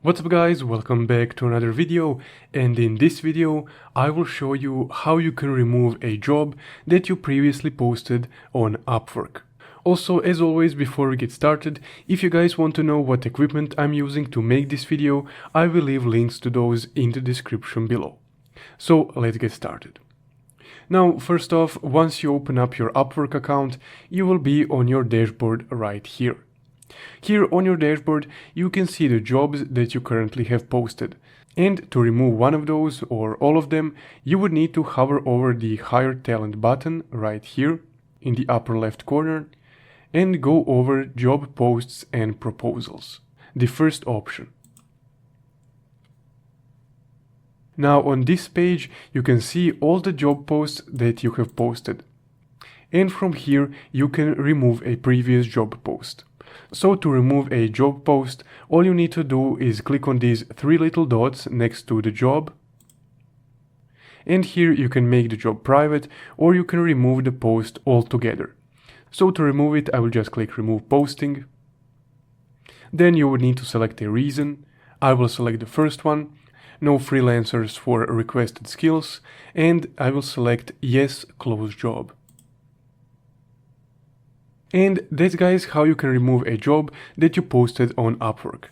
What's up guys, welcome back to another video, and in this video I will show you how you can remove a job that you previously posted on Upwork. Also, as always, before we get started, if you guys want to know what equipment I'm using to make this video, I will leave links to those in the description below. So let's get started. Now, first off, once you open up your Upwork account, you will be on your dashboard right here. Here on your dashboard, you can see the jobs that you currently have posted. And to remove one of those or all of them, you would need to hover over the Hire Talent button right here in the upper left corner and go over Job Posts and Proposals, the first option. Now on this page, you can see all the job posts that you have posted. And from here, you can remove a previous job post. So to remove a job post, all you need to do is click on these three little dots next to the job. And here you can make the job private, or you can remove the post altogether. So to remove it, I will just click Remove Posting. Then you would need to select a reason. I will select the first one, no freelancers for requested skills, and I will select Yes, Close Job. And that's guys how you can remove a job that you posted on Upwork.